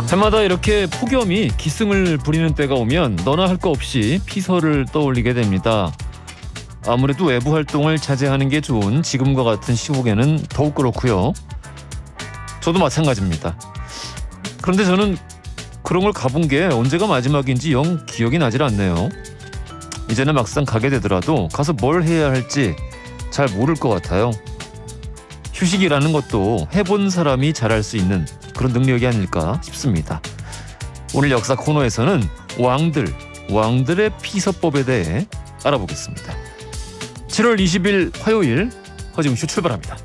해마다 이렇게 폭염이 기승을 부리는 때가 오면 너나 할 거 없이 피서를 떠올리게 됩니다. 아무래도 외부 활동을 자제하는 게 좋은 지금과 같은 시국에는 더욱 그렇고요. 저도 마찬가지입니다. 그런데 저는 그런 걸 가본 게 언제가 마지막인지 영 기억이 나질 않네요. 이제는 막상 가게 되더라도 가서 뭘 해야 할지 잘 모를 것 같아요. 휴식이라는 것도 해본 사람이 잘할 수 있는 그런 능력이 아닐까 싶습니다. 오늘 역사 코너에서는 왕들의 피서법에 대해 알아보겠습니다. 7월 20일 화요일 허지웅쇼 출발합니다.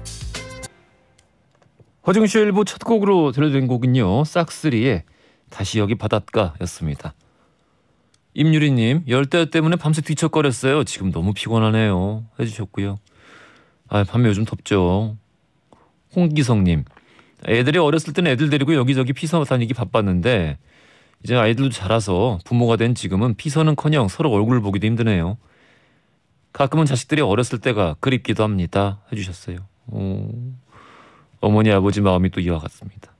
허지웅쇼 1부 첫 곡으로 들려드린 곡은요, 싹쓰리의 다시 여기 바닷가였습니다. 임유리님, 열대 때문에 밤새 뒤척거렸어요. 지금 너무 피곤하네요 해주셨고요. 밤에 요즘 덥죠. 홍기성님, 애들이 어렸을 때는 애들 데리고 여기저기 피서 다니기 바빴는데 이제 아이들도 자라서 부모가 된 지금은 피서는커녕 서로 얼굴 보기도 힘드네요. 가끔은 자식들이 어렸을 때가 그립기도 합니다 해주셨어요. 어머니 아버지 마음이 또 이와 같습니다.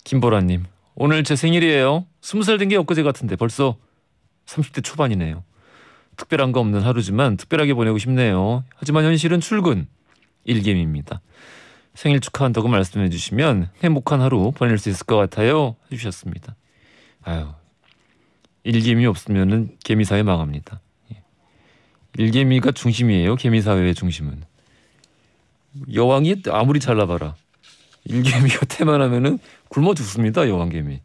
김보라님, 오늘 제 생일이에요. 20살 된 게 엊그제 같은데 벌써 30대 초반이네요. 특별한 거 없는 하루지만 특별하게 보내고 싶네요. 하지만 현실은 출근 일겜입니다. 생일 축하한다고 말씀해 주시면 행복한 하루 보낼 수 있을 것 같아요 해주셨습니다. 일개미 없으면은 개미사회 망합니다. 일개미가 중심이에요. 개미사회의 중심은. 여왕이 아무리 잘나봐라, 일개미가 태만하면은 굶어 죽습니다. 여왕개미.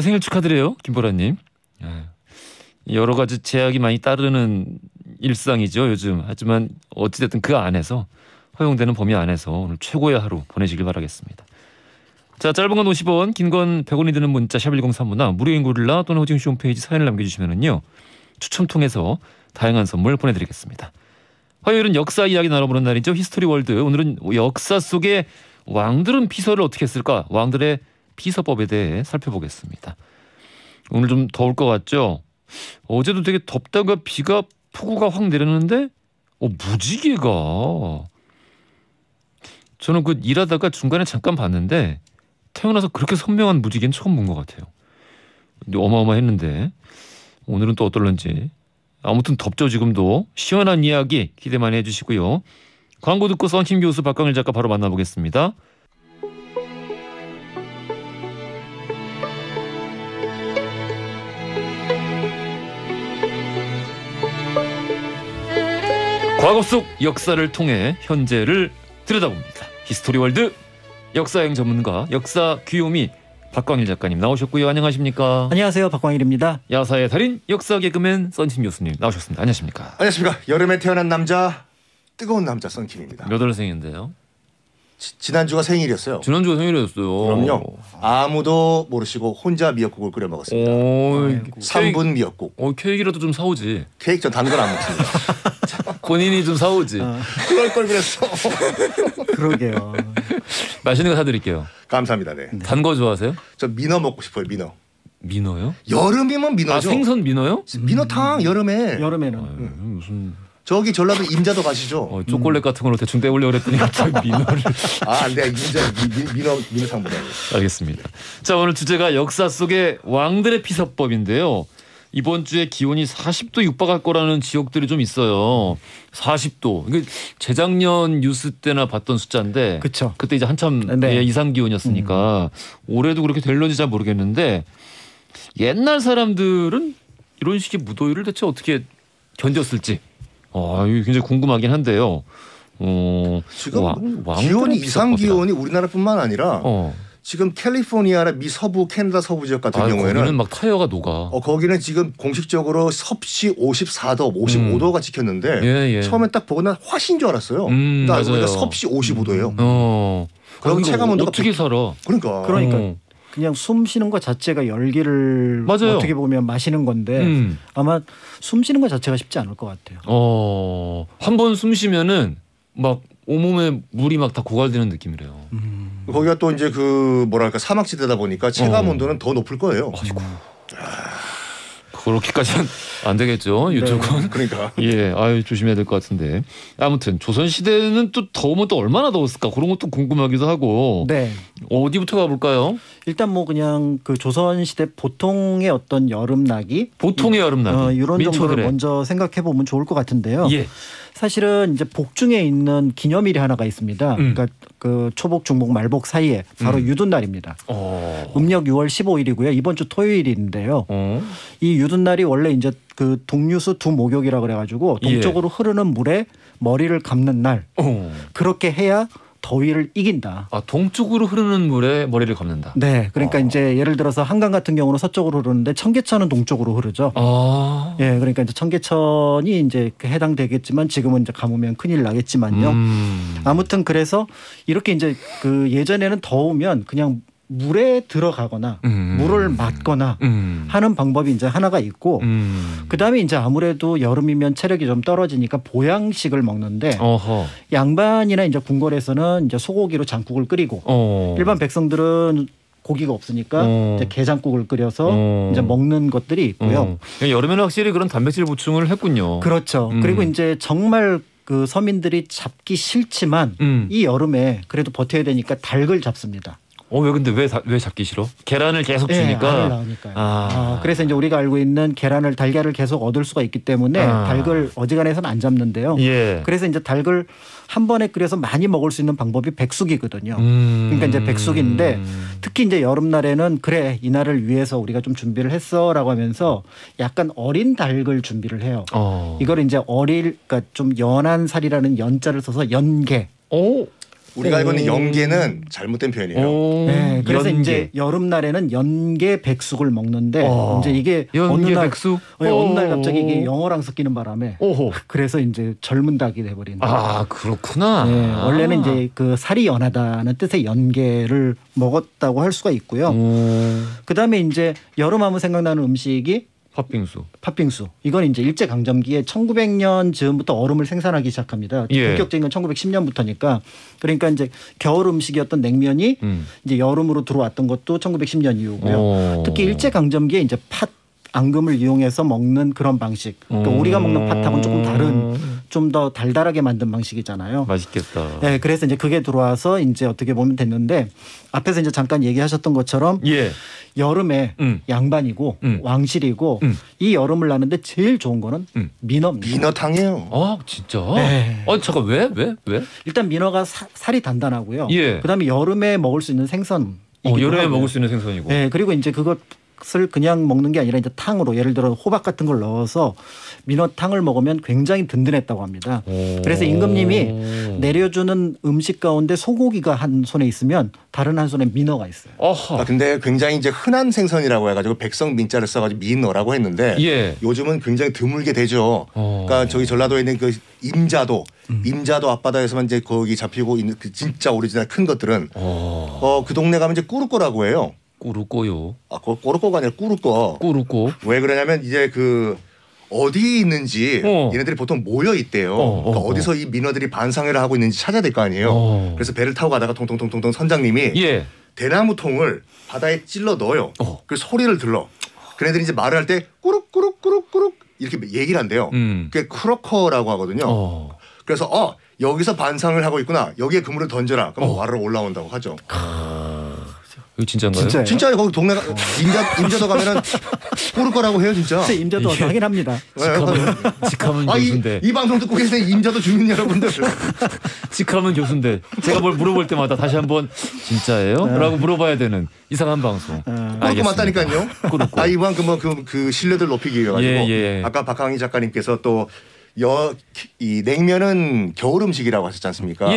생일 축하드려요 김보라님. 여러 가지 제약이 많이 따르는 일상이죠 요즘. 하지만 어찌됐든 그 안에서, 허용되는 범위 안에서 오늘 최고의 하루 보내시길 바라겠습니다. 자, 짧은 건 50원, 긴 건 100원이 드는 문자 샵 1035나 무료인 고릴라 또는 허지웅쇼 홈페이지 사연을 남겨주시면은요, 추첨 통해서 다양한 선물 보내드리겠습니다. 화요일은 역사 이야기 나눠보는 날이죠. 히스토리 월드. 오늘은 역사 속의 왕들은 피서를 어떻게 했을까? 왕들의 피서법에 대해 살펴보겠습니다. 오늘 좀 더울 것 같죠? 어제도 되게 덥다가 비가 폭우가 확 내렸는데 무지개가, 저는 그 일하다가 중간에 잠깐 봤는데 태어나서 그렇게 선명한 무지개는 처음 본 것 같아요. 근데 어마어마했는데 오늘은 또 어떨런지. 아무튼 덥죠 지금도. 시원한 이야기 기대 많이 해주시고요. 광고 듣고 썬킴 교수 박광일 작가 바로 만나보겠습니다. 과거 속 역사를 통해 현재를 들여다봅니다. 히스토리 월드 역사여행 전문가 역사 귀요미 박광일 작가님 나오셨고요. 안녕하십니까? 안녕하세요. 박광일입니다. 야사의 달인 역사 개그맨 썬킴 교수님 나오셨습니다. 안녕하십니까? 안녕하십니까? 여름에 태어난 남자, 뜨거운 남자 썬킴입니다. 몇 월생인데요? 지난주가 생일이었어요. 지난주가 생일이었어요. 그럼요. 아무도 모르시고 혼자 미역국을 끓여 먹었습니다. 3분 미역국. 케이크라도 좀 사오지. 케이크 전 단 건 안 먹습니다. 본인이 좀 사오지. 그럴 걸 그랬어. 그러게요. 맛있는 거 사드릴게요. 감사합니다. 네. 단 거 좋아하세요? 저 민어 먹고 싶어요. 민어. 민어요? 여름이면 민어죠. 생선 민어요? 민어탕 여름에. 여름에는. 무슨 저기 전라도 임자도 가시죠. 초콜릿 같은 걸로 대충 떼우려고 그랬더니 갑자기 민어를. 안 돼. 민어탕보다. 알겠습니다. 자, 오늘 주제가 역사 속의 왕들의 피서법인데요. 이번 주에 기온이 40도 육박할 거라는 지역들이 좀 있어요. 40도. 이게 재작년 뉴스 때나 봤던 숫자인데, 그쵸. 그때 이제 한참 이상 기온이었으니까 올해도 그렇게 될런지 잘 모르겠는데, 옛날 사람들은 이런 식의 무더위를 대체 어떻게 견뎠을지 이거 굉장히 궁금하긴 한데요. 지금 기온이 이상 기온이 우리나라뿐만 아니라 지금 캘리포니아나 미서부 캐나다 서부 지역 같은 경우에는 거기는 막 타이어가 녹아. 거기는 지금 공식적으로 섭씨 54도, 55도가 찍혔는데 처음에 딱 보고 난 화신 줄 알았어요. 나 알고 보니까 섭씨 55도예요. 그럼 체감 온도가 어떻게 살아? 그러니까 그냥 숨 쉬는 것 자체가 열기를 맞아요. 어떻게 보면 마시는 건데 아마 숨 쉬는 것 자체가 쉽지 않을 것 같아요. 한 번 숨 쉬면은 막 온몸에 물이 막 다 고갈되는 느낌이래요. 거기가 또 이제 그 뭐랄까 사막지대다 보니까 체감 온도는 더 높을 거예요. 아이고. 그렇게까지는 안 되겠죠. 이쪽은. 네. 그러니까. 예, 아유 조심해야 될 것 같은데. 아무튼 조선 시대는 또 더우면 또 얼마나 더웠을까 그런 것도 궁금하기도 하고. 네. 어디부터 가볼까요? 일단 뭐 그냥 그 조선 시대 보통의 어떤 여름나기, 보통의 여름나기 이런 정도를 먼저 생각해 보면 좋을 것 같은데요. 예. 사실은 이제 복중에 있는 기념일이 하나가 있습니다. 그러니까 그 초복, 중복, 말복 사이에 바로 유둔날입니다. 음력 6월 15일이고요. 이번 주 토요일인데요. 이 유둔날이 원래 이제 그 동류수 두 목욕이라 그래가지고 동쪽으로 흐르는 물에 머리를 감는 날. 그렇게 해야 더위를 이긴다. 아, 동쪽으로 흐르는 물에 머리를 감는다. 네, 그러니까 이제 예를 들어서 한강 같은 경우는 서쪽으로 흐르는데 청계천은 동쪽으로 흐르죠. 예, 그러니까 이제 청계천이 이제 해당되겠지만 지금은 이제 감으면 큰일 나겠지만요. 아무튼 그래서 이렇게 이제 그 예전에는 더우면 그냥 물에 들어가거나 물을 맞거나 하는 방법이 이제 하나가 있고 그다음에 이제 아무래도 여름이면 체력이 좀 떨어지니까 보양식을 먹는데 양반이나 이제 궁궐에서는 이제 소고기로 장국을 끓이고 일반 백성들은 고기가 없으니까 이제 게장국을 끓여서 이제 먹는 것들이 있고요. 여름에는 확실히 그런 단백질 보충을 했군요. 그렇죠. 그리고 이제 정말 그 서민들이 잡기 싫지만 이 여름에 그래도 버텨야 되니까 닭을 잡습니다. 왜 근데 왜 잡기 싫어? 계란을 계속 주니까. 알을 낳으니까요. 그래서 이제 우리가 알고 있는 달걀을 계속 얻을 수가 있기 때문에 닭을 어지간해서는 안 잡는데요. 예. 그래서 이제 닭을 한 번에 끓여서 많이 먹을 수 있는 방법이 백숙이거든요. 그러니까 이제 백숙인데 특히 이제 여름날에는 그래 이날을 위해서 우리가 좀 준비를 했어라고 하면서 약간 어린 닭을 준비를 해요. 이걸 이제 그러니까 좀 연한 살이라는 연자를 써서 연게. 우리가 알고 있는 연계는 잘못된 표현이에요. 네, 그래서 연계. 이제 여름날에는 연계 백숙을 먹는데 이제 이게 연계 백숙? 어느 날 갑자기 이게 영어랑 섞이는 바람에 그래서 이제 젊은 닭이 돼버린. 그렇구나. 네, 원래는 이제 그 살이 연하다는 뜻의 연계를 먹었다고 할 수가 있고요. 그다음에 이제 여름하면 생각나는 음식이 팥빙수. 이건 이제 일제강점기에 1900년 즈음부터 얼음을 생산하기 시작합니다. 본격적인 건 1910년부터니까. 그러니까 이제 겨울 음식이었던 냉면이 이제 여름으로 들어왔던 것도 1910년 이후고요. 특히 일제강점기에 이제 팥 앙금을 이용해서 먹는 그런 방식. 그러니까 우리가 먹는 팥하고는 조금 다른 좀 더 달달하게 만든 방식이잖아요. 맛있겠다. 네, 그래서 이제 그게 들어와서 이제 어떻게 보면 됐는데 앞에서 이제 잠깐 얘기하셨던 것처럼 여름에 양반이고 왕실이고 이 여름을 나는데 제일 좋은 거는 민어입니다. 민어탕이에요. 진짜? 네. 잠깐 왜? 일단 민어가 살이 단단하고요. 그다음에 여름에 먹을 수 있는 생선. 여름에 먹을 수 있는 생선이고. 네, 그리고 이제 그것을 그냥 먹는 게 아니라 이제 탕으로 예를 들어 호박 같은 걸 넣어서 민어탕을 먹으면 굉장히 든든했다고 합니다. 그래서 임금님이 내려주는 음식 가운데 소고기가 한 손에 있으면 다른 한 손에 민어가 있어요. 근데 굉장히 이제 흔한 생선이라고 해가지고 백성 민자를 써가지고 민어라고 했는데 요즘은 굉장히 드물게 되죠. 그러니까 저기 전라도에 있는 그 임자도 앞바다에서만 이제 거기 잡히고 있는 그 진짜 오리지널 큰 것들은 그 동네 가면 이제 꾸루꼬라고 해요. 꾸루꼬요? 꼬르꼬가 아니라 꾸루꼬. 왜 그러냐면 이제 그 어디에 있는지 얘네들이 보통 모여 있대요. 그러니까 어디서 이 민어들이 반상회를 하고 있는지 찾아야 될 거 아니에요. 그래서 배를 타고 가다가 통통통통 선장님이 대나무 통을 바다에 찔러 넣어요. 그 소리를 들러. 그네들이 이제 말을 할 때 꾸룩꾸룩꾸룩꾸룩 이렇게 얘기를 한대요. 그게 크로커라고 하거든요. 그래서 여기서 반상을 하고 있구나. 여기에 그물을 던져라. 그럼 와르르 올라온다고 하죠. 이거 진짜인가요? 진짜요. 거기 동네가 임자도 가면은 꼬를 거라고 해요, 진짜. 임자도 확인합니다. 직함은 교수인데. 이 방송 듣고 계신 임자도 주민 여러분들. 직함은 교수인데 제가 뭘 물어볼 때마다 다시 한번 진짜예요? 라고 물어봐야 되는 이상한 방송. 꼬르꼬 맞다니까요. 이번 그 신뢰들 높이기 위해 가지고 아까 박항희 작가님께서 또 이 냉면은 겨울 음식이라고 하셨지 않습니까?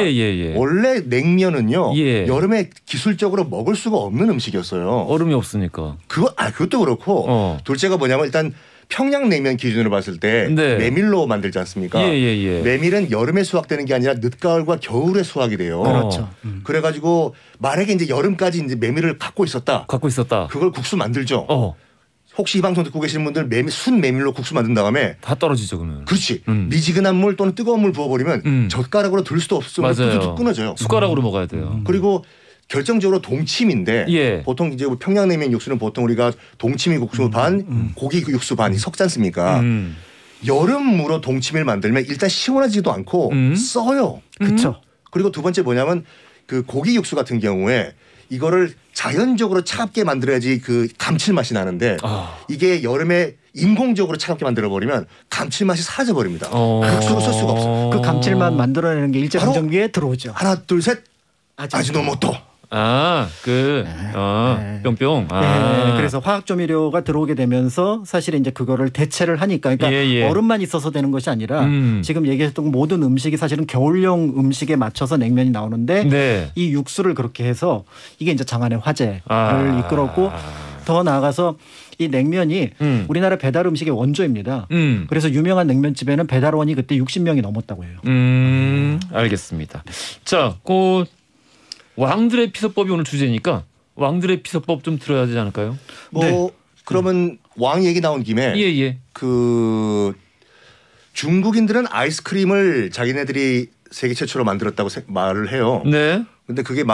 원래 냉면은요 여름에 기술적으로 먹을 수가 없는 음식이었어요. 얼음이 없으니까. 그것도 그렇고 둘째가 뭐냐면 일단 평양냉면 기준으로 봤을 때 메밀로 만들지 않습니까? 메밀은 여름에 수확되는 게 아니라 늦가을과 겨울에 수확이 돼요. 그렇죠. 그래가지고 만약에 이제 여름까지 이제 메밀을 갖고 있었다. 그걸 국수 만들죠. 혹시 이 방송 듣고 계시는 분들 순 메밀로 국수 만든 다음에 다 떨어지죠 그러면. 그렇지. 미지근한 물 또는 뜨거운 물 부어버리면 젓가락으로 들 수도 없으면 뚝뚝 끊어져요. 숟가락으로 먹어야 돼요. 그리고 결정적으로 동치미인데 예. 보통 이제 평양냉면 육수는 보통 우리가 동치미 국수 반, 고기 육수 반이 섞지 않습니까? 여름무로 동치미를 만들면 일단 시원하지도 않고 써요. 그렇죠. 그리고 두 번째 뭐냐면 그 고기 육수 같은 경우에 이거를 자연적으로 차갑게 만들어야지 그 감칠맛이 나는데 이게 여름에 인공적으로 차갑게 만들어버리면 감칠맛이 사라져버립니다. 육수로 쓸 수가 없어요. 그 감칠맛 만들어내는 게 일제강점기에 들어오죠. 하나 둘 셋 아지노모토. 뿅뿅. 네, 그래서 화학조미료가 들어오게 되면서 사실 이제 그거를 대체를 하니까 그러니까 얼음만 있어서 되는 것이 아니라 지금 얘기했던 모든 음식이 사실은 겨울용 음식에 맞춰서 냉면이 나오는데 네. 이 육수를 그렇게 해서 이게 이제 장안의 화제를 이끌었고 더 나아가서 이 냉면이 우리나라 배달 음식의 원조입니다. 그래서 유명한 냉면집에는 배달원이 그때 60명이 넘었다고 해요. 알겠습니다. 자, 왕들의 피서법이 오늘 주제니까 왕들의 피서법 좀 들어야 되지 않을까요? 그러면 왕 얘기 나온 김에 그 중국인들은 아이스크림을 자기네들이 세계 최초로 만들었다고 말을 해요. 네. 근데 그게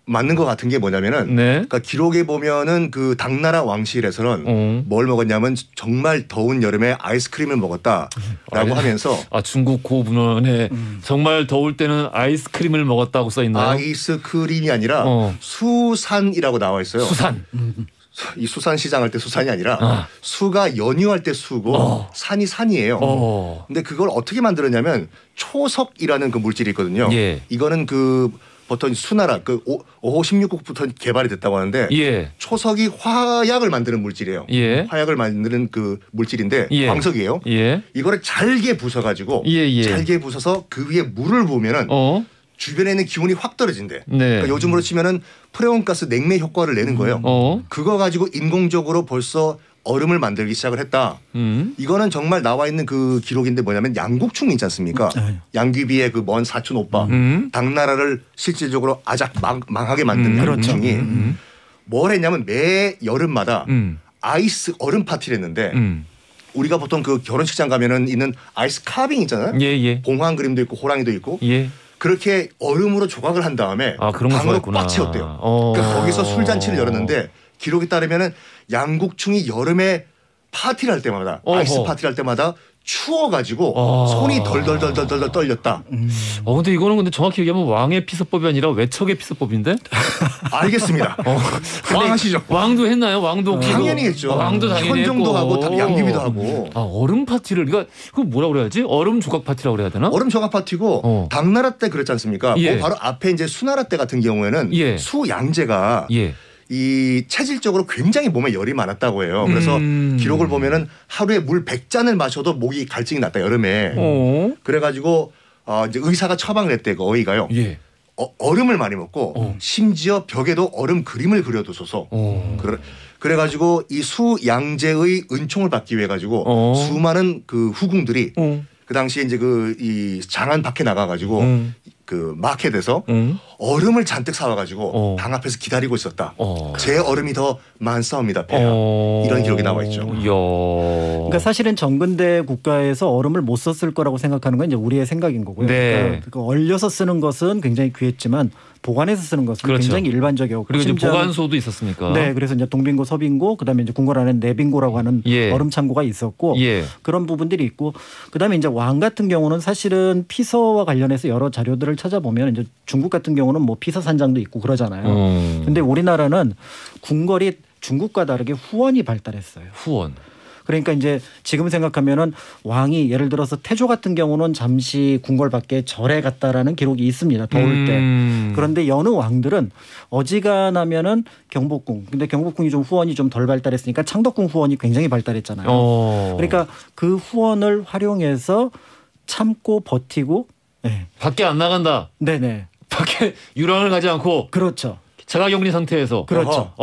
맞는 것 같은 게 뭐냐면은 그러니까 기록에 보면은 그 당나라 왕실에서는 뭘 먹었냐면 정말 더운 여름에 아이스크림을 먹었다라고 하면서 중국 고문헌에 정말 더울 때는 아이스크림을 먹었다고 써 있나요? 아이스크림이 아니라 수산이라고 나와 있어요. 수산. 이 수산 시장 할 때 수산이 아니라 수가 연유할 때 수고 산이 산이에요. 근데 그걸 어떻게 만들었냐면 초석이라는 그 물질이 있거든요. 이거는 그 보통 수나라 그 5호 16국부터 개발이 됐다고 하는데 초석이 화약을 만드는 물질이에요. 화약을 만드는 그 물질인데 광석이에요. 이거를 잘게 부숴가지고 잘게 부숴서 그 위에 물을 부으면은 주변에 있는 기온이 확 떨어진대. 그러니까 요즘으로 치면은 프레온가스 냉매 효과를 내는 거예요. 그거 가지고 인공적으로 벌써 얼음을 만들기 시작을 했다. 이거는 정말 나와 있는 그 기록인데 뭐냐면 양국충 있지 않습니까? 양귀비의 그 먼 사촌 오빠 당나라를 실질적으로 아작 망하게 만든 양국충이 뭘 했냐면 매 여름마다 아이스 얼음 파티를 했는데 우리가 보통 그 결혼식장 가면은 있는 아이스 카빙 있잖아요. 봉황 그림도 있고 호랑이도 있고 그렇게 얼음으로 조각을 한 다음에 방으로 꽉 채웠대요. 그러니까 거기서 술잔치를 열었는데 기록에 따르면은 양국충이 여름에 파티를 할 때마다 아이스 파티를 할 때마다 추워가지고 손이 덜덜덜덜 떨렸다. 근데 이거는 근데 정확히 얘기하면 왕의 피서법이 아니라 외척의 피서법인데? 알겠습니다. 왕 하시죠. 왕도 했나요? 왕도 혹시 당연히 했죠. 왕도 당연히 현종도 했고. 하고 양귀비도 하고. 얼음 파티를 그거 뭐라 그래야지? 얼음 조각 파티라고 그래야 되나? 얼음 조각 파티고 당나라 때 그랬지 않습니까? 그 바로 앞에 이제 수나라 때 같은 경우에는 수양제가 이 체질적으로 굉장히 몸에 열이 많았다고 해요. 그래서 기록을 보면은 하루에 물 100잔을 마셔도 목이 갈증이 났다 여름에. 그래가지고 이제 의사가 처방을 했대 그 어이가요. 얼음을 많이 먹고 심지어 벽에도 얼음 그림을 그려두소서. 그래가지고 이 수양제의 은총을 받기 위해 가지고 수많은 그 후궁들이 그 당시에 이제 이 장안 밖에 나가가지고 그 마켓에서 얼음을 잔뜩 사와가지고 방 앞에서 기다리고 있었다. 제 얼음이 더 많사옵니다. 폐하. 이런 기록이 나와 있죠. 그러니까 사실은 정근대 국가에서 얼음을 못 썼을 거라고 생각하는 건 이제 우리의 생각인 거고요. 그러니까 얼려서 쓰는 것은 굉장히 귀했지만 보관해서 쓰는 것은 굉장히 일반적이었고 그리고 이제 보관소도 있었으니까. 네, 그래서 이제 동빙고, 서빙고, 그다음에 이제 궁궐 안에 내빙고라고 하는 얼음 창고가 있었고 그런 부분들이 있고 그다음에 이제 왕 같은 경우는 사실은 피서와 관련해서 여러 자료들을 찾아보면 이제 중국 같은 경우는 뭐 피서 산장도 있고 그러잖아요. 근데 우리나라는 궁궐이 중국과 다르게 후원이 발달했어요. 후원. 그러니까 이제 지금 생각하면은 왕이 예를 들어서 태조 같은 경우는 잠시 궁궐 밖에 절에 갔다라는 기록이 있습니다. 더울 때. 그런데 여느 왕들은 어지간하면은 경복궁. 근데 경복궁이 좀 후원이 좀 덜 발달했으니까 창덕궁 후원이 굉장히 발달했잖아요. 그러니까 그 후원을 활용해서 참고 버티고 밖에 안 나간다. 네네. 밖에 유랑을 가지 않고. 그렇죠. 자가격리 상태에서. 그렇죠.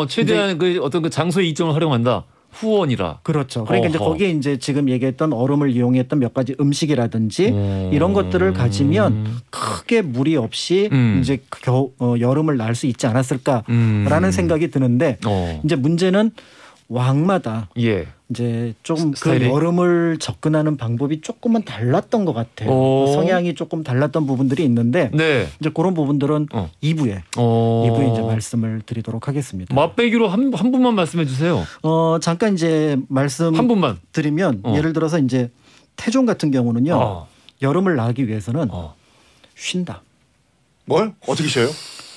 최대한 그 어떤 그 장소의 이점을 활용한다. 후원이라. 그렇죠. 그러니까 이제 거기에 이제 지금 얘기했던 얼음을 이용했던 몇 가지 음식이라든지 이런 것들을 가지면 크게 무리 없이 이제 여름을 날 수 있지 않았을까라는 생각이 드는데 이제 문제는 왕마다 이제 조금 그 여름을 접근하는 방법이 조금은 달랐던 것 같아요. 성향이 조금 달랐던 부분들이 있는데 네. 이제 그런 부분들은 2부에 이제 말씀을 드리도록 하겠습니다. 맛배기로 한 분만 말씀해 주세요. 잠깐 이제 말씀 한 분만 드리면 예를 들어서 이제 태종 같은 경우는요. 여름을 나기 위해서는 쉰다. 뭘? 어떻게 쉬어요?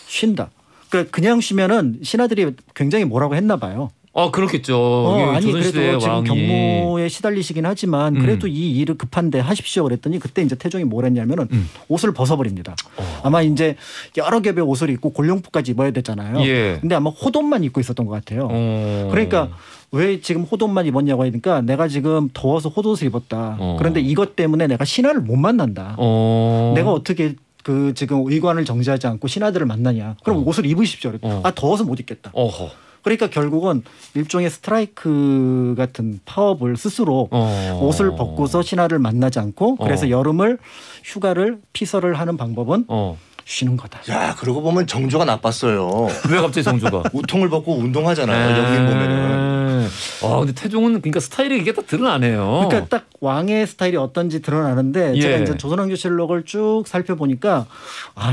쉰다. 그러니까 그냥 쉬면은 신하들이 굉장히 뭐라고 했나 봐요. 그렇겠죠. 아니 그래도 지금 왕이. 경무에 시달리시긴 하지만 그래도 이 일을 급한데 하십시오 그랬더니 그때 이제 태종이 뭘 했냐면은 옷을 벗어버립니다. 아마 이제 여러 겹의 옷을 입고 골룡포까지 입어야 되잖아요. 근데 아마 호돈만 입고 있었던 것 같아요. 그러니까 왜 지금 호돈만 입었냐고 하니까 내가 지금 더워서 호돈을 입었다. 그런데 이것 때문에 내가 신하를 못 만난다. 내가 어떻게 그 지금 의관을 정지하지 않고 신하들을 만나냐. 그럼 옷을 입으십시오. 더워서 못 입겠다. 그러니까 결국은 일종의 스트라이크 같은 파업을 스스로 옷을 벗고서 신하를 만나지 않고 그래서 여름을 휴가를 피서를 하는 방법은 쉬는 거다. 야, 그러고 보면 정조가 나빴어요. 왜 갑자기 정조가? 우통을 벗고 운동하잖아요. 영민 보면은. 근데 태종은 그러니까 스타일이 이게 딱 드러나네요. 그러니까 딱 왕의 스타일이 어떤지 드러나는데 제가 이제 조선왕조실록을 쭉 살펴보니까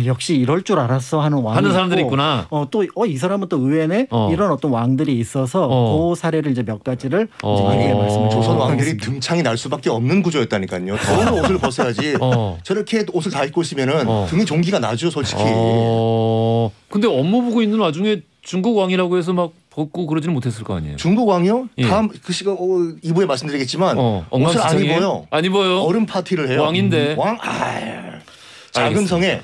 역시 이럴 줄 알았어 하는 왕이 하는 사람들이 있구나. 또 이 사람은 또 의외네 이런 어떤 왕들이 있어서 그 사례를 이제 몇 가지를 이제 말씀을 조선 왕들이 등창이 날 수밖에 없는 구조였다니까요. 더운 옷을 벗어야지. 저렇게 옷을 다 입고 있으면은 등에 종기가 나죠, 솔직히. 근데 업무 보고 있는 와중에 중국 왕이라고 해서 막 벗고 그러지는 못했을 거 아니에요. 중국 왕이요? 다음 그 시간 2부에 말씀드리겠지만 옷을 안 입어요. 안 입어요. 얼음 파티를 해요. 왕인데. 작은 성에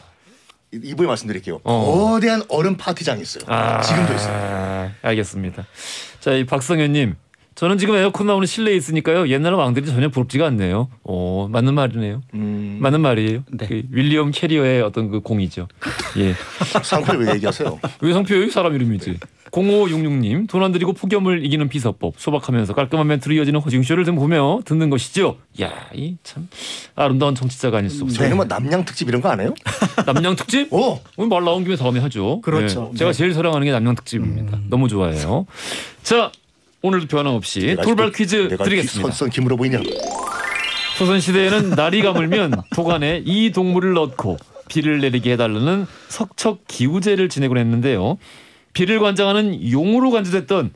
2부에 말씀드릴게요. 거대한 얼음 파티장이 있어요. 지금도 있어요. 알겠습니다. 자, 이 박성현님. 저는 지금 에어컨 나오는 실내에 있으니까요. 옛날 왕들이 전혀 부럽지가 않네요. 맞는 말이네요. 맞는 말이에요. 네. 그 윌리엄 캐리어의 어떤 그 공이죠. 예. 상표를 왜 얘기하세요? 왜 상표예요? 사람 이름이지. 0566님. 돈 안 들이고 폭염을 이기는 비서법. 소박하면서 깔끔한 멘트로 이어지는 허징쇼를 좀 보며 듣는 것이죠. 야, 이 참 아름다운 정치자가 아닐 수 없어요. 저희는 뭐 남양 특집 이런 거 안 해요? 남양 특집? 오늘 말 나온 김에 다음에 하죠. 그렇죠. 네. 제가 제일 사랑하는 게 남양 특집입니다. 너무 좋아해요. 자, 오늘도 변함없이 돌발 퀴즈 드리겠습니다. 선선 김으로 보이냐? 조선시대에는 날이 가물면 도간에 이 동물을 넣고 비를 내리게 해달라는 석척기우제를 지내곤 했는데요. 비를 관장하는 용으로 간주됐던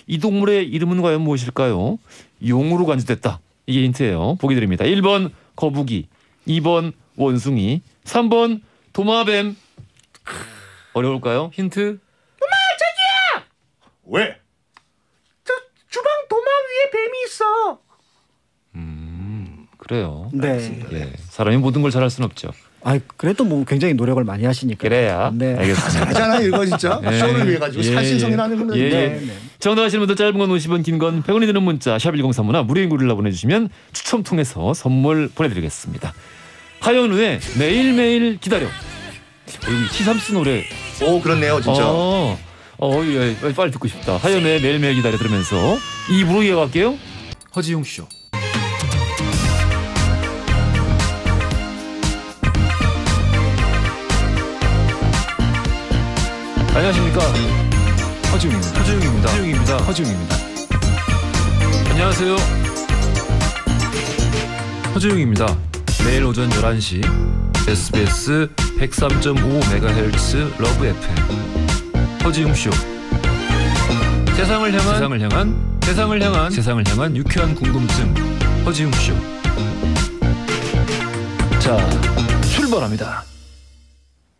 이 동물의 이름은 과연 무엇일까요? 용으로 간주됐다. 이게 힌트예요. 보기 드립니다. 1번 거북이, 2번 원숭이, 3번 도마뱀. 어려울까요? 힌트? 엄마 저기야! 왜? 주방 도마 위에 뱀이 있어. 그래요. 네. 예, 사람이 모든 걸 잘할 수는 없죠. 그래도 뭐 굉장히 노력을 많이 하시니까. 그래야. 네. 알겠습니다. 잘하잖아요, 이거 진짜. 쇼를 위해 가지고 살신성이라는 분들. 정답하시는 분들 짧은 건 50원, 긴 건 100원이 드는 문자 샵 1035나 무료인 글을 보내주시면 추첨 통해서 선물 보내드리겠습니다. 하현우의 매일매일 기다려. 시삼스 노래. 오, 그렇네요, 진짜. 예, 빨리 듣고 싶다. 하현우의 매일매일 기다려 들으면서 2부로 이어갈게요. 허지용 쇼. 안녕하십니까. 허지용입니다. 안녕하세요. 허지용입니다. 매일 오전 11시 SBS 103.5MHz 러브 FM 허지용쇼. 세상을 향한 유쾌한 궁금증 허지용쇼. 자, 출발합니다.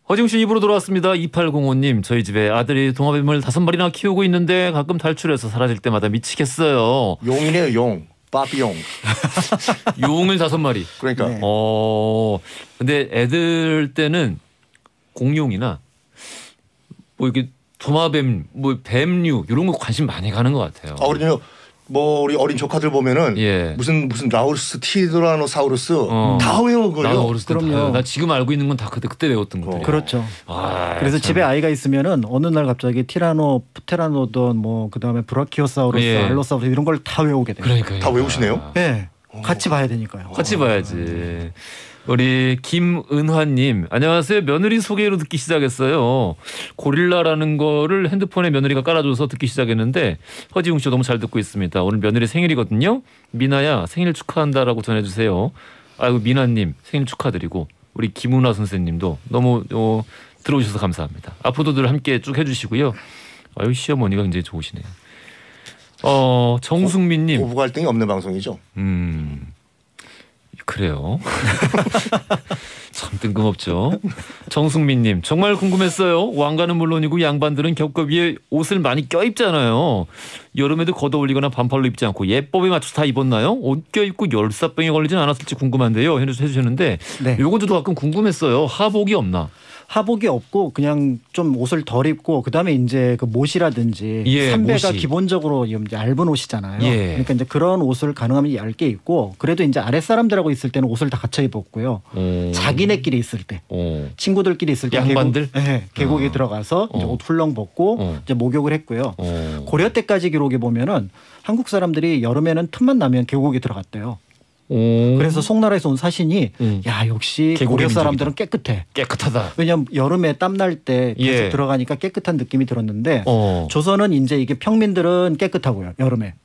허지웅씨 2부로 돌아왔습니다. 2805님. 저희 집에 아들이 도마뱀을 5마리나 키우고 있는데 가끔 탈출해서 사라질 때마다 미치겠어요. 용이네요, 용. 빠삐용. 용을 5마리. 그러니까. 네. 근데 애들 때는 공룡이나 뭐 이렇게 도마뱀, 뭐 뱀류 이런 거 관심 많이 가는 것 같아요. 그럼요. 뭐 우리 어린 조카들 보면은 무슨 라우루스, 티라노사우루스 다 외우고요. 그럼요. 나 지금 알고 있는 건 다 그때 외웠던 것들. 그렇죠. 그래서 참. 집에 아이가 있으면은 어느 날 갑자기 프테라노돈 뭐 그다음에 브라키오사우루스, 알로사우루스 이런 걸 다 외우게 돼요. 그러니까요. 다 외우시네요? 네. 같이 봐야 되니까요. 같이 봐야지. 우리 김은화님 안녕하세요. 며느리 소개로 듣기 시작했어요. 고릴라라는 거를 핸드폰에 며느리가 깔아줘서 듣기 시작했는데 허지웅 씨 너무 잘 듣고 있습니다. 오늘 며느리 생일이거든요. 미나야 생일 축하한다라고 전해주세요. 아이고 미나님 생일 축하드리고 우리 김은화 선생님도 너무 들어오셔서 감사합니다. 앞으로도 늘 함께 쭉 해주시고요. 아유 시어머니가 굉장히 좋으시네요. 정숙민님 고부 갈등이 없는 방송이죠. 그래요. 참 뜬금없죠. 정숙민님 정말 궁금했어요. 왕가는 물론이고 양반들은 겹겹 위에 옷을 많이 껴입잖아요. 여름에도 걷어올리거나 반팔로 입지 않고 예법에 맞춰서 다 입었나요? 옷 껴입고 열사병에 걸리진 않았을지 궁금한데요. 해주셨는데 네. 요건 저도 가끔 궁금했어요. 하복이 없나? 하복이 없고 그냥 좀 옷을 덜 입고 그다음에 이제 그 못이라든지 예, 삼배가 못이. 기본적으로 얇은 옷이잖아요. 예. 그러니까 이제 그런 옷을 가능하면 얇게 입고 그래도 이제 아랫사람들하고 있을 때는 옷을 다 갖춰 입었고요. 자기네끼리 있을 때 친구들끼리 있을 때 양반들 계곡에 들어가서 이제 옷 훌렁 벗고 이제 목욕을 했고요. 고려 때까지 기록에 보면은 한국 사람들이 여름에는 틈만 나면 계곡에 들어갔대요. 그래서 송나라에서 온 사신이 야 역시 고려 사람들은 깨끗해. 깨끗하다. 왜냐하면 여름에 땀 날 때 계속 예. 들어가니까 깨끗한 느낌이 들었는데 조선은 이제 이게 평민들은 깨끗하고요 여름에.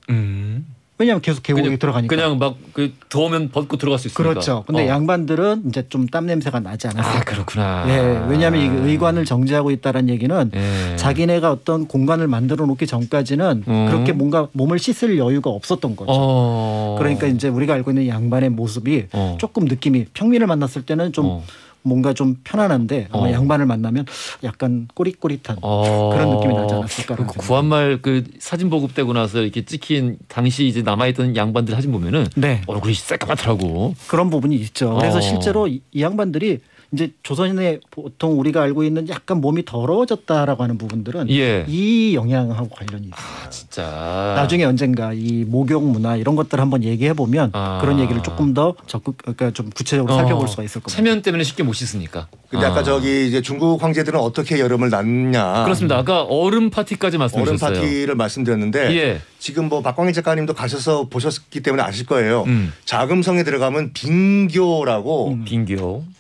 왜냐하면 계속 계곡에 들어가니까. 그냥 막 그 더우면 벗고 들어갈 수 있으니까. 그렇죠. 근데 양반들은 이제 좀 땀 냄새가 나지 않았을까. 아 그렇구나. 예, 왜냐하면 이게 의관을 정지하고 있다는 얘기는 예. 자기네가 어떤 공간을 만들어 놓기 전까지는 그렇게 뭔가 몸을 씻을 여유가 없었던 거죠. 그러니까 이제 우리가 알고 있는 양반의 모습이 조금 느낌이 평민을 만났을 때는 좀 뭔가 좀 편안한데 아마 양반을 만나면 약간 꼬릿꼬릿한 그런 느낌이 나지 않았을까. 그 구한말 그 사진 보급되고 나서 이렇게 찍힌 당시 이제 남아있던 양반들 사진 보면은 네. 얼굴이 새까맣더라고. 그런 부분이 있죠. 그래서 실제로 이 양반들이 이제 조선에 보통 우리가 알고 있는 약간 몸이 더러워졌다라고 하는 부분들은 예. 이 영향하고 관련이 있어요. 아, 진짜. 나중에 언젠가 이 목욕 문화 이런 것들 한번 얘기해 보면 그런 얘기를 조금 더 적극 그러니까 좀 구체적으로 살펴볼 수가 있을 겁니다. 체면 때문에 쉽게 못 씻으니까. 근데 아까 저기 이제 중국 황제들은 어떻게 여름을 났냐. 그렇습니다. 아까 얼음 파티까지 말씀하셨어요. 얼음 파티를 말씀드렸는데 예. 지금 뭐 박광일 작가님도 가셔서 보셨기 때문에 아실 거예요. 자금성에 들어가면 빙교라고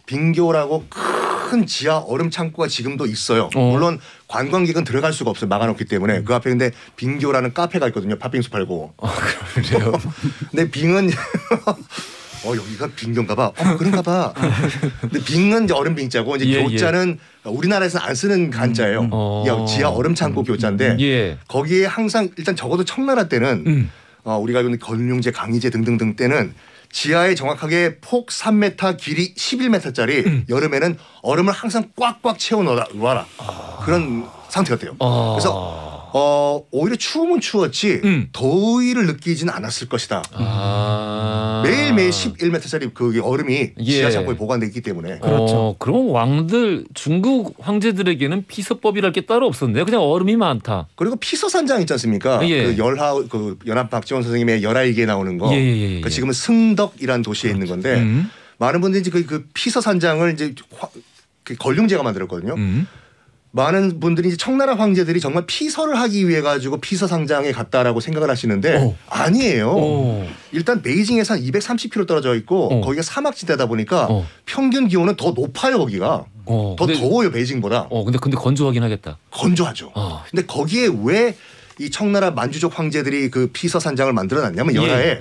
빙교라고 큰 지하 얼음 창고가 지금도 있어요. 물론 관광객은 들어갈 수가 없어요. 막아놓기 때문에. 그 앞에 근데 빙교라는 카페가 있거든요. 팥빙수 팔고. 그래요? 근데 빙은 여기가 빙교인가 봐. 그런가 봐. 근데 빙은 이제 얼음 빙자고 이제 교자는 우리나라에서는 안 쓰는 간자예요. 지하 얼음 창고 교자인데 거기에 항상 일단 적어도 청나라 때는 우리가 알고 있는 건룡제, 강희제 등등등 때는 지하에 정확하게 폭 3m, 길이 11m짜리 여름에는 얼음을 항상 꽉꽉 채워 넣어라. 그런 상태였대요. 그래서 오히려 추우면 추웠지 더위를 느끼지는 않았을 것이다. 매일매일 11m짜리 그 얼음이 지하 창고에 보관돼 있기 때문에. 그렇죠. 그럼 왕들 중국 황제들에게는 피서법이랄 게 따로 없었네요. 그냥 얼음이 많다. 그리고 피서산장 있지 않습니까? 그 그 연합 박지원 선생님의 열하일기에 나오는 거. 그 지금은 승덕이라는 도시에 있는 건데 많은 분들이 이제 그 피서산장을 이제 건륭제가 만들었거든요. 많은 분들이 이제 청나라 황제들이 정말 피서를 하기 위해 가지고 피서상장에 갔다라고 생각을 하시는데 아니에요. 일단 베이징에서 한 230km 떨어져 있고 거기가 사막지대다 보니까 평균 기온은 더 높아요. 거기가 더 더워요 베이징보다. 근데 건조하긴 하겠다. 건조하죠. 근데 거기에 왜 이 청나라 만주족 황제들이 그 피서산장을 만들어놨냐면 열하에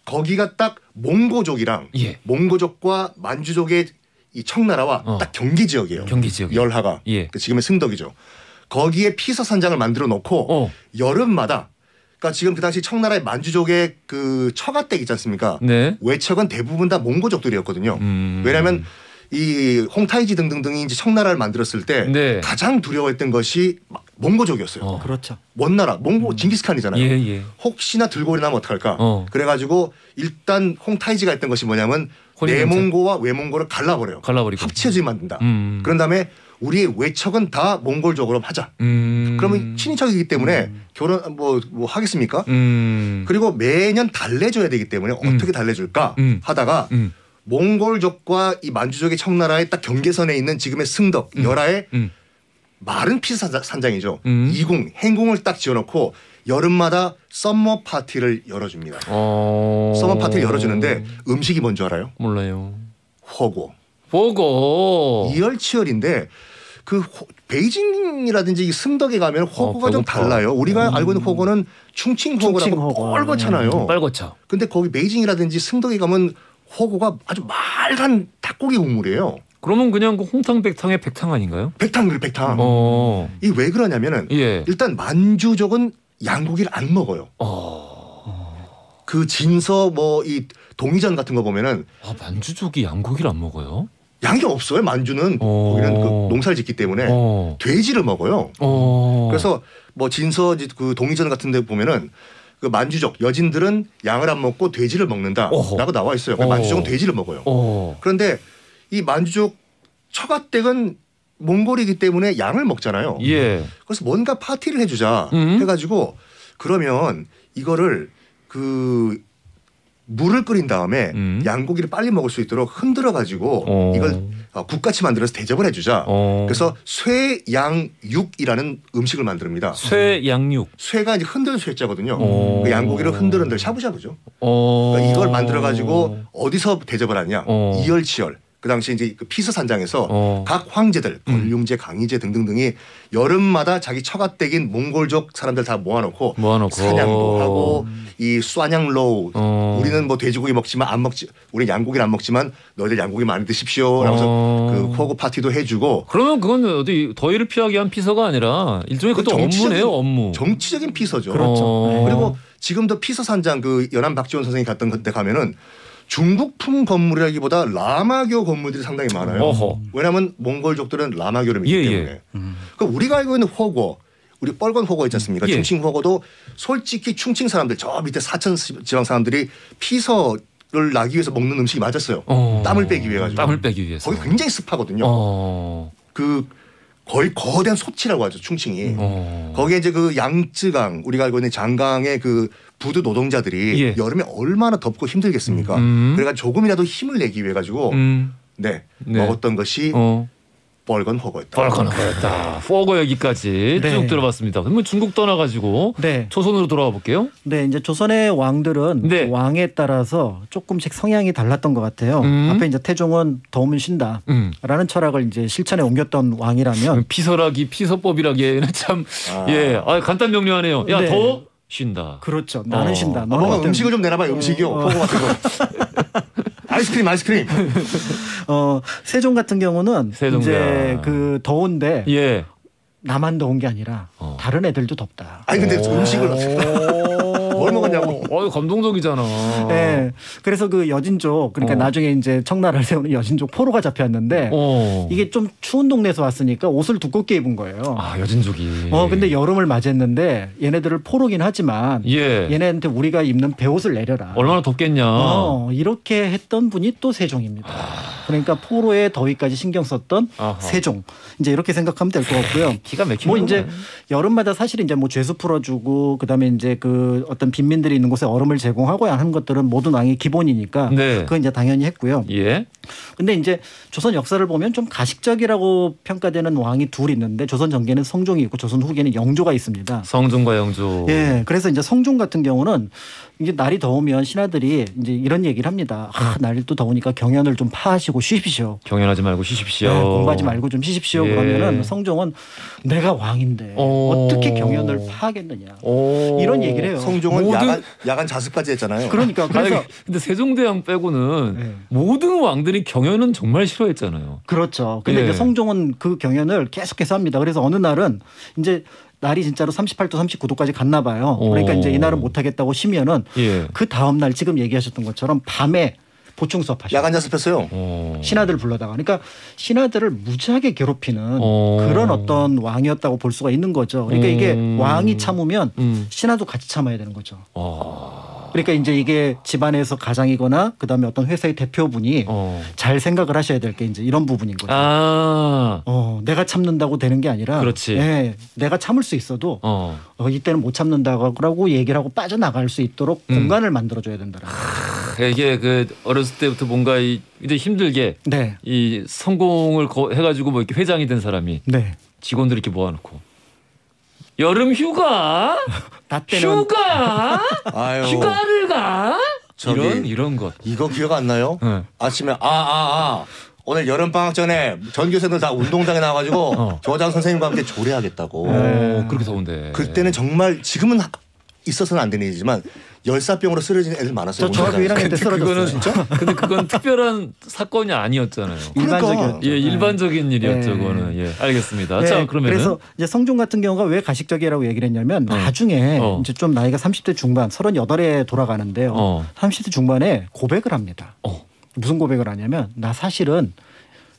거기가 딱 몽고족이랑 몽고족과 만주족의 이 청나라와 딱 경계 지역이에요. 열하가 지금의 승덕이죠. 거기에 피서산장을 만들어 놓고 여름마다 그러니까 지금 그 당시 청나라의 만주족의 그 처가댁 있지 않습니까? 외척은 대부분 다 몽고족들이었거든요. 왜냐하면 이 홍타이지 등등등이 이제 청나라를 만들었을 때 가장 두려워했던 것이 몽고족이었어요. 그렇죠. 먼 나라 몽고 징기스칸이잖아요. 혹시나 들고 나면 어떡할까? 그래가지고 일단 홍타이지가 했던 것이 뭐냐면 내몽고와 외몽고를 갈라버려요. 합체해서 만든다. 그런 다음에 우리의 외척은 다 몽골족으로 하자. 그러면 친인척이기 때문에 결혼 뭐 하겠습니까? 그리고 매년 달래줘야 되기 때문에 어떻게 달래줄까 하다가 몽골족과 이 만주족의 청나라의 딱 경계선에 있는 지금의 승덕 열하의 마른 피서산장이죠. 이궁 행궁을 딱 지어놓고 여름마다 썸머 파티를 열어줍니다. 썸머 파티를 열어주는데 음식이 뭔 줄 알아요? 몰라요. 호고 이열치열인데 그 베이징이라든지 승덕에 가면 호거가 좀 달라요. 우리가 알고 있는 호거는 충칭호거라고 뻘겋잖아요. 빨갛죠. 근데 거기 베이징이라든지 승덕에 가면 호거가 아주 맑은 닭고기 국물이에요. 그러면 그냥 그 홍탕백탕의 백탕 아닌가요? 백탕. 이 왜 그러냐면은 일단 만주족은 양고기를 안 먹어요. 그 진서 뭐 이 동의전 같은 거 보면은 만주족이 양고기를 안 먹어요? 양이 없어요. 만주는 거기는 그 농사를 짓기 때문에 돼지를 먹어요. 그래서 뭐 진서 그 동의전 같은 데 보면은 그 만주족 여진들은 양을 안 먹고 돼지를 먹는다라고 나와 있어요. 만주족은 돼지를 먹어요. 그런데 이 만주족 처가댁은 몽골이기 때문에 양을 먹잖아요. 그래서 뭔가 파티를 해주자 해가지고 그러면 이거를 그 물을 끓인 다음에 양고기를 빨리 먹을 수 있도록 흔들어 가지고 이걸 국같이 만들어서 대접을 해주자. 그래서 쇠양육이라는 음식을 만듭니다. 쇠양육. 쇠가 이제 흔드는 쇠자거든요. 그 양고기를 흔드는 샤브샤브죠. 그러니까 이걸 만들어 가지고 어디서 대접을 하냐. 이열치열. 그 당시 이제 그 피서산장에서 각 황제들, 권륭제, 강희제 등등등이 여름마다 자기 처가댁인 몽골족 사람들 다 모아놓고 사냥도 하고 이 쏴냥로우 우리는 뭐 돼지고기 먹지만 안 먹지, 우리 양고기를 안 먹지만 너희들 양고기 많이 드십시오. 라면서 그 호고 파티도 해주고. 그러면 그건 어디 더위를 피하기 위한 피서가 아니라 일종의 그것도 업무네요, 업무. 정치적인 피서죠. 그렇죠. 그리고 지금도 피서산장 그 연암 박지원 선생이 갔던 데 가면은 중국풍 건물이라기보다 라마교 건물들이 상당히 많아요. 왜냐하면 몽골족들은 라마교를 믿기 때문에. 그러니까 우리가 알고 있는 호거, 우리 뻘건 호거 있지 않습니까? 충칭 호거도 솔직히 충칭 사람들 저 밑에 사천 지방 사람들이 피서를 나기 위해서 먹는 음식이 맞았어요. 땀을 빼기 위해 가지고. 땀을 빼기 위해서. 거기 굉장히 습하거든요. 그 거의 거대한 소치라고 하죠, 충칭이. 거기에 이제 그 양쯔강, 우리가 알고 있는 장강의 그 부두 노동자들이 여름에 얼마나 덥고 힘들겠습니까? 그래가 조금이라도 힘을 내기 위해 가지고 먹었던 것이 뻘건 호거였다. 뻘건 호거였다. 호거 얘기까지 쭉 들어봤습니다. 그러면 중국 떠나가지고 조선으로 돌아가 볼게요. 네, 이제 조선의 왕들은 왕에 따라서 조금씩 성향이 달랐던 것 같아요. 앞에 이제 태종은 더우면 쉰다라는 철학을 이제 실천에 옮겼던 왕이라면 피서라기 피서법이라기에는 참 간단 명료하네요. 야 더워? 쉰다. 그렇죠. 나는 쉰다. 뭔가 음식을 좀 내놔봐요. 음식이요. 호거 같은 거. 아이스크림. 세종 같은 경우는 이제 그 더운데 나만 더운 게 아니라 다른 애들도 덥다. 아니 근데 음식을 뭘 먹었냐고. 감동적이잖아. 네. 그래서 그 여진족 그러니까 나중에 이제 청나라를 세우는 여진족 포로가 잡혀왔는데 이게 좀 추운 동네에서 왔으니까 옷을 두껍게 입은 거예요. 여진족이. 근데 여름을 맞이했는데 얘네들을 포로긴 하지만 얘네한테 우리가 입는 베옷을 내려라. 얼마나 덥겠냐. 이렇게 했던 분이 또 세종입니다. 그러니까 포로의 더위까지 신경 썼던 세종. 이제 이렇게 생각하면 될 것 같고요. 기가 막히네. 뭐 이제 여름마다 사실 이제 뭐 죄수 풀어주고 그다음에 이제 그 어떤 빈민들이 있는 곳에 얼음을 제공하고 하는 것들은 모든 왕의 기본이니까 그건 이제 당연히 했고요. 근데 이제 조선 역사를 보면 좀 가식적이라고 평가되는 왕이 둘 있는데 조선 전개는 성종이 있고 조선 후기에는 영조가 있습니다. 성종과 영조. 그래서 이제 성종 같은 경우는 이제 날이 더우면 신하들이 이제 이런 얘기를 합니다. 날도 더우니까 경연을 좀 파하시고 쉬십시오. 경연하지 말고 쉬십시오. 공부하지 말고 좀 쉬십시오. 그러면은 성종은 내가 왕인데 어떻게 경연을 파하겠느냐 이런 얘기를 해요. 성종은 야간 자습까지 했잖아요. 그러니까 그래서 근데 세종대왕 빼고는 모든 왕들이 경연은 정말 싫어했잖아요. 그렇죠. 근데 이제 성종은 그 경연을 계속해서 합니다. 그래서 어느 날은 이제 날이 진짜로 38도, 39도까지 갔나 봐요. 그러니까 이제 이날은 못하겠다고 쉬면은 그 다음 날 지금 얘기하셨던 것처럼 밤에 보충 수업하시고 야간 자습했어요. 신하들 불러다가 그러니까 신하들을 무지하게 괴롭히는 그런 어떤 왕이었다고 볼 수가 있는 거죠. 그러니까 이게 왕이 참으면 신하도 같이 참아야 되는 거죠. 그러니까 이제 이게 집안에서 가장이거나 그다음에 어떤 회사의 대표분이 잘 생각을 하셔야 될 게 이제 이런 부분인 거죠. 내가 참는다고 되는 게 아니라 내가 참을 수 있어도 이때는 못 참는다고 얘기를 하고 빠져나갈 수 있도록 공간을 만들어줘야 된다라는 거죠. 이게 그 어렸을 때부터 뭔가 이제 힘들게 이 성공을 해가지고 뭐 이렇게 회장이 된 사람이 직원들 이렇게 모아놓고 여름 휴가? 휴가? 휴가를 가? 이런 것. 이거 기억 안 나요? 네. 아침에 오늘 여름방학 전에 전교생들 다 운동장에 나와가지고 조장 선생님과 함께 조례하겠다고. 그렇게 더운데. 그때는 정말 지금은 있어서는 안 되는 일이지만 열사병으로 쓰러진 애들 많았어요. 저 중학교 1학년 때 쓰러졌어요. 진짜? 근데 그건 특별한 사건이 아니었잖아요. 일반적이었죠. 예, 일반적인 일이었죠. 그거는. 예, 알겠습니다. 네, 자, 그러면 그래서 이제 성종 같은 경우가 왜 가식적이라고 얘기를 했냐면 나중에 이제 좀 나이가 30대 중반, 38에 돌아가는데요. 30대 중반에 고백을 합니다. 무슨 고백을 하냐면 나 사실은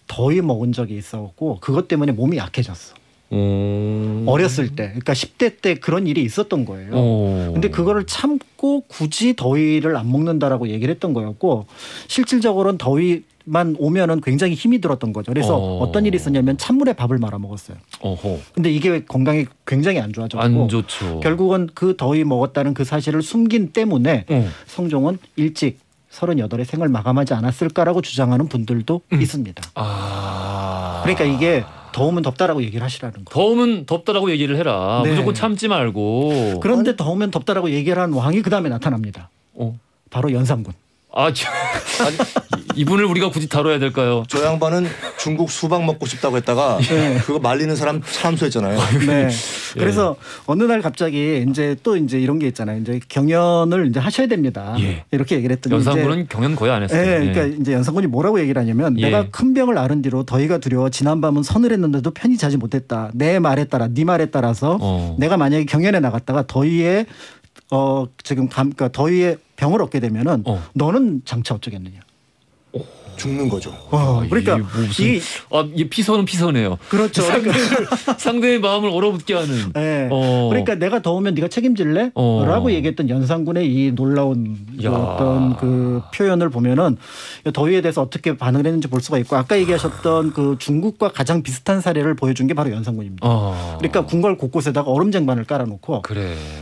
더위 먹은 적이 있었고 그것 때문에 몸이 약해졌어. 어렸을 때, 그러니까 10대 때 그런 일이 있었던 거예요. 근데 그거를 참고 굳이 더위를 안 먹는다라고 얘기를 했던 거였고 실질적으로는 더위만 오면은 굉장히 힘이 들었던 거죠. 그래서 어떤 일이 있었냐면 찬물에 밥을 말아 먹었어요. 근데 이게 건강에 굉장히 안 좋아졌고 안 좋죠. 결국은 그 더위 먹었다는 그 사실을 숨긴 때문에 성종은 일찍 38의 생을 마감하지 않았을까라고 주장하는 분들도 있습니다. 그러니까 이게 더우면 덥다라고 얘기를 하시라는 거예요. 더우면 덥다라고 얘기를 해라. 네. 무조건 참지 말고. 그런데 더우면 덥다라고 얘기를 한 왕이 그다음에 나타납니다. 바로 연산군. 이분을 우리가 굳이 다뤄야 될까요? 저 양반은 중국 수박 먹고 싶다고 했다가 그거 말리는 사람 참수했잖아요. 네. 그래서 어느 날 갑자기 이제 또 이제 이런 게 있잖아요. 이제 경연을 이제 하셔야 됩니다. 이렇게 얘기를 했더니 연산군은 경연 거의 안 했어요. 그러니까 이제 연산군이 뭐라고 얘기를 하냐면 내가 큰 병을 앓은 뒤로 더위가 두려워 지난 밤은 서늘했는데도 편히 자지 못했다. 내 말에 따라 네 말에 따라서 내가 만약에 경연에 나갔다가 더위에 그러니까 더위에 병을 얻게 되면은 너는 장차 어쩌겠느냐. 죽는 거죠. 그러니까 이 피서는 피서네요. 그렇죠. 상대의 마음을 얼어붙게 하는. 네. 그러니까 내가 더우면 네가 책임질래? 라고 얘기했던 연산군의 이 놀라운 어떤 그 표현을 보면은 더위에 대해서 어떻게 반응을 했는지 볼 수가 있고 아까 얘기하셨던 그 중국과 가장 비슷한 사례를 보여준 게 바로 연산군입니다. 그러니까 궁궐 곳곳에다가 얼음 쟁반을 깔아놓고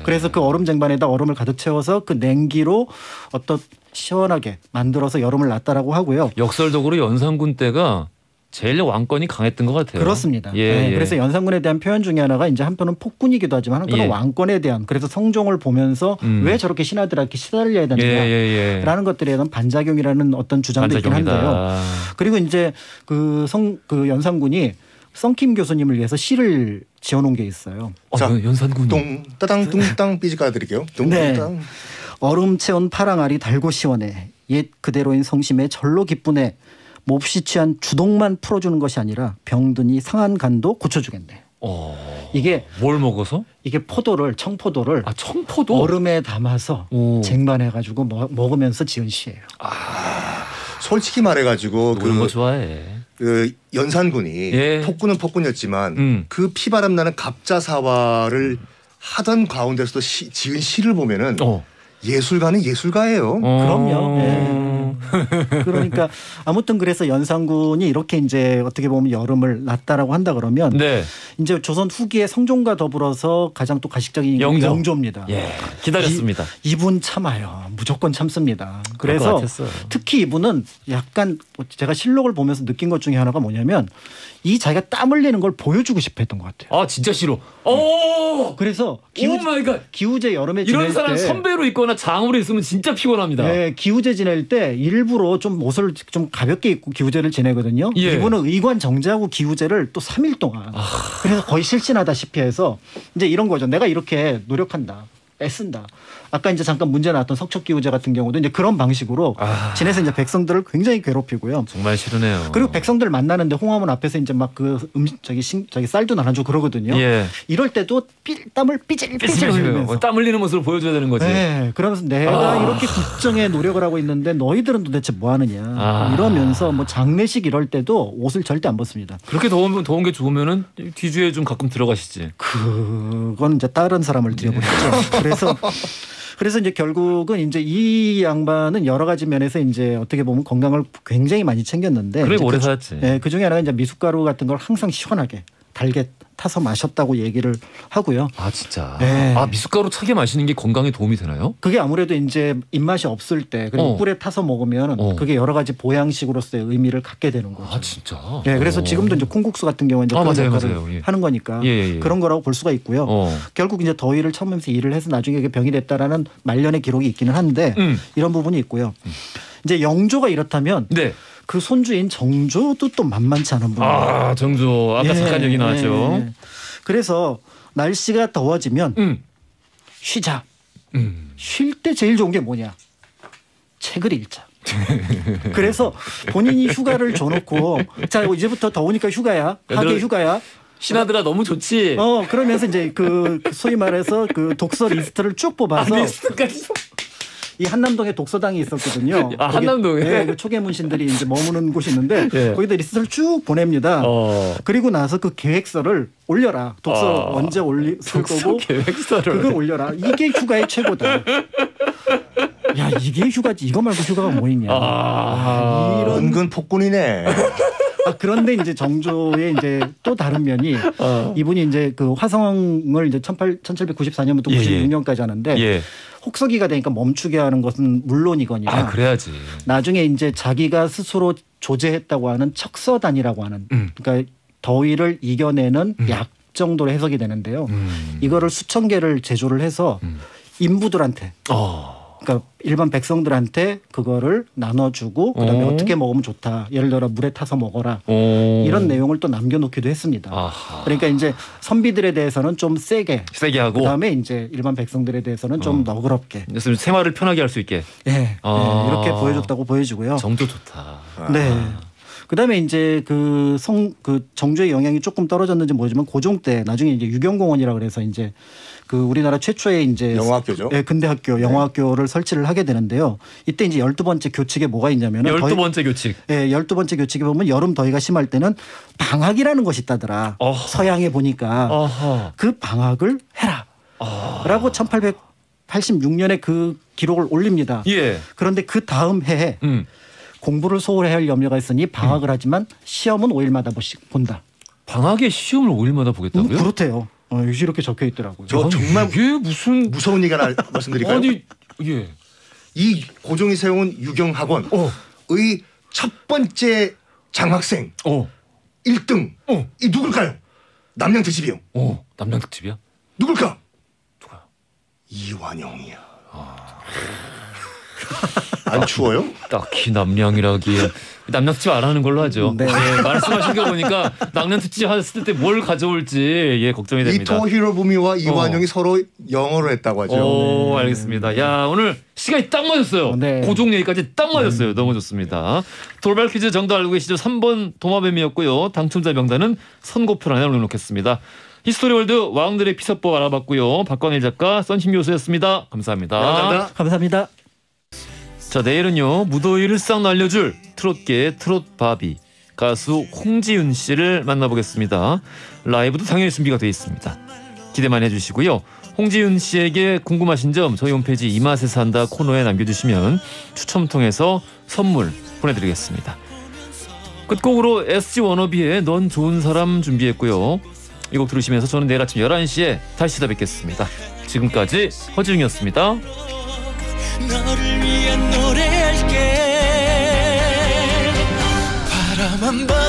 그래서 그 얼음 쟁반에다 얼음을 가득 채워서 그 냉기로 어떤 시원하게 만들어서 여름을 났다라고 하고요. 역설적으로 연산군 때가 제일 왕권이 강했던 것 같아요. 그렇습니다. 그래서 연산군에 대한 표현 중에 하나가 이제 한편은 폭군이기도 하지만 한편은 왕권에 대한 그래서 성종을 보면서 왜 저렇게 신하들한테 시달려야 되느냐라는 것들에 대한 반작용이라는 어떤 주장도 있긴 한데요. 그리고 이제 그 연산군이 썬킴 교수님을 위해서 시를 지어놓은 게 있어요. 자, 연산군이 똥따당 뚱땅 삐지 깔아드릴게요. 뚱땅. 얼음 채운 파랑알이 달고 시원해 옛 그대로인 성심에 절로 기쁘네 몹시 취한 주독만 풀어주는 것이 아니라 병든이 상한 간도 고쳐주겠네. 이게 뭘 먹어서? 이게 청포도를 청포도? 얼음에 담아서 쟁반해가지고 먹으면서 지은 시예요. 솔직히 말해가지고 그런 거 좋아해. 그 연산군이 폭군은 폭군이었지만 그 피바람 나는 갑자사화를 하던 가운데서도 지은 시를 보면은. 예술가는 예술가예요. 그럼요. 그러니까 아무튼 그래서 연산군이 이렇게 이제 어떻게 보면 여름을 났다라고 한다 그러면 이제 조선 후기에 성종과 더불어서 가장 또 가식적인 영조입니다. 기다렸습니다. 이분 참아요. 무조건 참습니다. 그래서 특히 이분은 약간 제가 실록을 보면서 느낀 것 중에 하나가 뭐냐면 이 자기가 땀 흘리는 걸 보여주고 싶어 했던 것 같아요. 진짜 싫어. 그래서 기우제 여름에 이런 지낼 사람 때 선배로 있거나 장으로 있으면 진짜 피곤합니다. 기우제 지낼 때 일부러 좀 옷을 좀 가볍게 입고 기우제를 지내거든요. 이분은 의관 정제하고 기우제를 또 3일 동안 그래서 거의 실신하다시피 해서 이제 이런 거죠. 내가 이렇게 노력한다. 애쓴다. 아까 이제 잠깐 문제 나왔던 석척기우제 같은 경우도 이제 그런 방식으로 지내서 이제 백성들을 굉장히 괴롭히고요. 정말 싫으네요. 그리고 백성들 만나는데 홍화문 앞에서 이제 막 그 저기 쌀도 나눠주고 그러거든요. 이럴 때도 땀을 삐질삐질 흘리면서 땀 흘리는 모습을 보여줘야 되는 거지. 그러면서 내가 이렇게 국정에 노력을 하고 있는데 너희들은 도대체 뭐 하느냐 이러면서 뭐 장례식 이럴 때도 옷을 절대 안 벗습니다. 그렇게 더운 게 좋으면은 뒤주에 좀 가끔 들어가시지. 그건 이제 다른 사람을 들여보냈죠. 그래서 이제 결국은 이제 이 양반은 여러 가지 면에서 이제 어떻게 보면 건강을 굉장히 많이 챙겼는데 그래 오래 살았지. 그 중에 하나가 이제 미숫가루 같은 걸 항상 시원하게 달게 타서 마셨다고 얘기를 하고요. 아 진짜. 네. 아 미숫가루 차게 마시는 게 건강에 도움이 되나요? 그게 아무래도 이제 입맛이 없을 때 그리고 꿀에 타서 먹으면 그게 여러 가지 보양식으로서의 의미를 갖게 되는 거죠. 아 진짜. 네, 그래서 지금도 이제 콩국수 같은 경우는 이제 그런 역할을 예. 하는 거니까 그런 거라고 볼 수가 있고요. 결국 이제 더위를 참으면서 일을 해서 나중에 이게 병이 됐다라는 말년의 기록이 있기는 한데 이런 부분이 있고요. 이제 영조가 이렇다면. 네. 그 손주인 정조도 또 만만치 않은 분이에요. 아 정조 아까 잠깐 얘기 나왔죠. 그래서 날씨가 더워지면 쉬자. 쉴 때 제일 좋은 게 뭐냐? 책을 읽자. 그래서 본인이 휴가를 줘놓고 자 이제부터 더우니까 휴가야. 학예 휴가야. 신하들아 너무 좋지. 그러면서 이제 그 소위 말해서 그 독서 리스트를 쭉 뽑아서. 리스트까지. 이 한남동에 독서당이 있었거든요. 아, 한남동에? 네, 그 초계문신들이 이제 머무는 곳이 있는데 거기다 리스트를 쭉 보냅니다. 그리고 나서 그 계획서를 올려라. 독서 언제 올릴 거고 계획서를 그걸 올려라. 이게 휴가의 최고다. 야 이게 휴가지. 이거 말고 휴가가 뭐 있냐. 이런 은근 폭군이네. 그런데 이제 정조의 이제 또 다른 면이 이분이 이제 그 화성을 이제 1794년부터 96년까지 하는데 혹서기가 되니까 멈추게 하는 것은 물론이거니와 그래야지. 나중에 이제 자기가 스스로 조제했다고 하는 척서단이라고 하는 그러니까 더위를 이겨내는 약 정도로 해석이 되는데요. 이거를 수천 개를 제조를 해서 인부들한테 그러니까 일반 백성들한테 그거를 나눠주고 그다음에 어떻게 먹으면 좋다. 예를 들어 물에 타서 먹어라. 이런 내용을 또 남겨놓기도 했습니다. 그러니까 이제 선비들에 대해서는 좀 세게 하고 그다음에 이제 일반 백성들에 대해서는 좀 너그럽게. 생활을 편하게 할 수 있게. 네, 이렇게 보여줬다고 보여지고요. 정조 좋다. 네. 그다음에 이제 그 정조의 영향이 조금 떨어졌는지 모르지만 고종 때 나중에 이제 유경공원이라 그래서 이제 그 우리나라 최초의 이제 영어학교죠. 네, 근대학교 영어학교를 설치를 하게 되는데요. 이때 이제 12번째 교칙에 뭐가 있냐면은 12번째 교칙. 네, 12번째 교칙에 보면 여름 더위가 심할 때는 방학이라는 것이 있다더라. 서양에 보니까 그 방학을 해라. 라고 1886년에 그 기록을 올립니다. 그런데 그 다음 해에 공부를 소홀히 할 염려가 있으니 방학을 하지만 시험은 5일마다 본다. 방학에 시험을 5일마다 보겠다고요? 그렇대요. 이렇게 적혀 있더라고요. 정말 이게 무슨 무서운 얘기 하나 말씀드릴까요? 아니 이 고종이 세운 유경학원의 첫 번째 장학생 1등 이 누굴까요? 남양특집이요. 남양특집이야? 누굴까? 누가요? 이완용이야. 안 추워요? 딱히 남양이라기에 남양특집 안 하는 걸로 하죠. 네. 말씀하신 거 보니까 남양특집 했을 때 뭘 가져올지 걱정이 됩니다. 이토 히로부미와 이완용이 서로 영어로 했다고 하죠. 알겠습니다. 야 오늘 시간이 딱 맞았어요. 고종 얘기까지 딱 맞았어요. 너무 좋습니다. 돌발 퀴즈 정답 알고 계시죠? 3번 도마뱀이었고요. 당첨자 명단은 선고표 안에 올려놓겠습니다. 히스토리월드 왕들의 피서법 알아봤고요. 박광일 작가, 선심 교수였습니다. 감사합니다. 감사합니다. 자 내일은요 무더위를 싹 날려줄 트롯계의 트롯바비 가수 홍지윤 씨를 만나보겠습니다. 라이브도 당연히 준비가 되어 있습니다. 기대만 해주시고요. 홍지윤 씨에게 궁금하신 점 저희 홈페이지 이 맛에 산다 코너에 남겨주시면 추첨 통해서 선물 보내드리겠습니다. 끝곡으로 SG 워너비의 넌 좋은 사람 준비했고요. 이 곡 들으시면서 저는 내일 아침 11시에 다시 찾아뵙겠습니다. 지금까지 허지웅이었습니다. 너를 위해 노래할게 바람 한 번